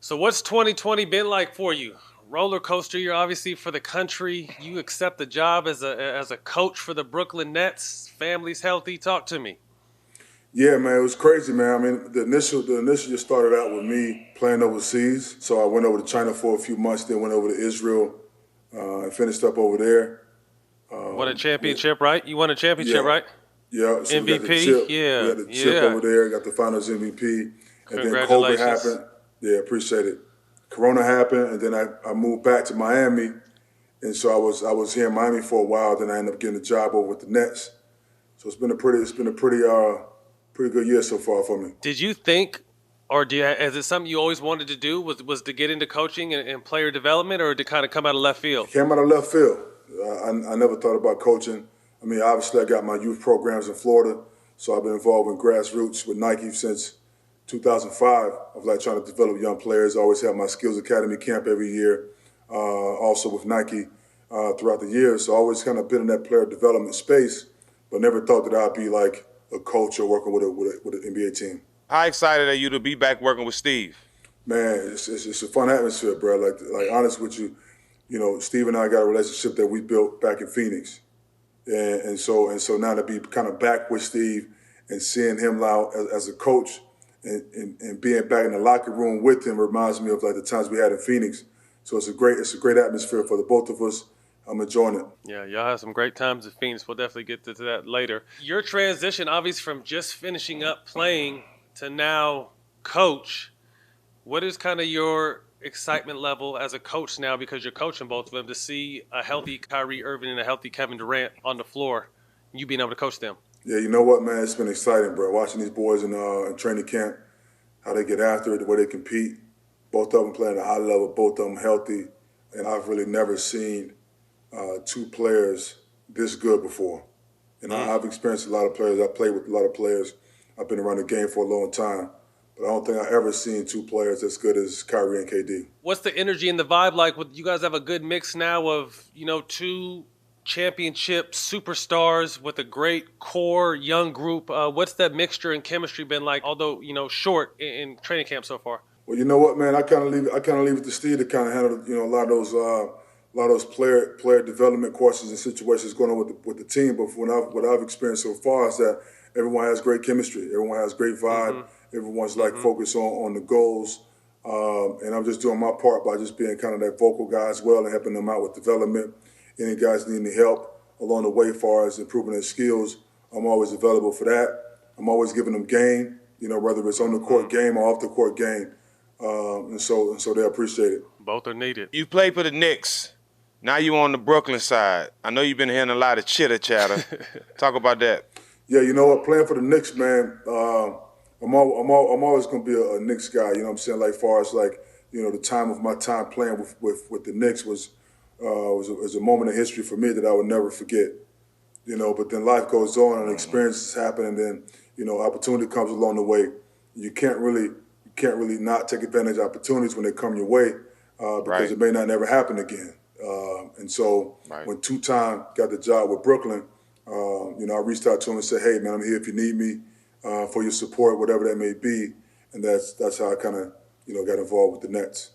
So what's 2020 been like for you? Roller coaster year, obviously, for the country. You accept the job as a coach for the Brooklyn Nets. Family's healthy. Talk to me. Yeah, man, it was crazy, man. I mean, the initial just started out with me playing overseas. So I went over to China for a few months, then went over to Israel and finished up over there. Won a With, championship, right? You won a championship, yeah, right? yeah. So we got the MVP. chip. We Yeah, had the chip yeah. over there. Got the Finals MVP, and then COVID Congratulations. happened. Yeah, appreciate it. Corona happened, and then I moved back to Miami, and so I was here in Miami for a while. Then I ended up getting a job over with the Nets. So it's been a pretty good year so far for me. Did you think, or is it something you always wanted to do? Was to get into coaching and player development, or to kind of come out of left field? It came out of left field. I never thought about coaching. I mean, obviously, I got my youth programs in Florida, so I've been involved in grassroots with Nike since 2005. Of like trying to develop young players. I always have my Skills Academy camp every year, also with Nike throughout the years. So I always kind of been in that player development space, but never thought that I'd be like a coach or working with an NBA team. How excited are you to be back working with Steve? Man, it's a fun atmosphere, bro. Like honest with you, Steve and I got a relationship that we built back in Phoenix, and so now to be kind of back with Steve and seeing him now as a coach and being back in the locker room with him reminds me of like the times we had in Phoenix. So it's a great atmosphere for the both of us. I'm enjoying it. Yeah, y'all had some great times at Phoenix. We'll definitely get to that later. Your transition, obviously, from just finishing up playing to now coach. What is kind of your excitement level as a coach now, because you're coaching both of them, to see a healthy Kyrie Irving and a healthy Kevin Durant on the floor, and you being able to coach them? Yeah, you know what, man? It's been exciting, bro. Watching these boys in training camp, how they get after it, the way they compete. Both of them playing at a high level, both of them healthy, and I've really never seen two players this good before. And I've experienced a lot of players. I played with a lot of players. I've been around the game for a long time, but I don't think I've ever seen two players as good as Kyrie and KD. What's the energy and the vibe like? With you guys have a good mix now of two championship superstars with a great core young group. What's that mixture and chemistry been like? Although short in training camp so far. Well, you know what, man? I kind of leave it to Steve to kind of handle a lot of those player development courses and situations going on with the team. But what I've experienced so far is that everyone has great chemistry. Everyone has great vibe. Everyone's like focused on the goals. And I'm just doing my part by just being kind of that vocal guy as well and helping them out with development. Any guys need any help along the way as far as improving their skills, I'm always available for that. I'm always giving them game, whether it's on the court game or off the court game. And so they appreciate it. Both are needed. You played for the Knicks. Now you on the Brooklyn side. I know you've been hearing a lot of chitter chatter. Talk about that. Yeah, you know what? Playing for the Knicks, man. I'm always gonna be a Knicks guy. You know what I'm saying? Like, far as like, the time of my time playing with the Knicks was a moment of history for me that I would never forget. But then life goes on and experiences happen, and then opportunity comes along the way. You can't really not take advantage of opportunities when they come your way because it may not never happen again. And so when two-time got the job with Brooklyn, I reached out to him and said, "Hey, man, I'm here if you need me for your support, whatever that may be." And that's how I kind of got involved with the Nets.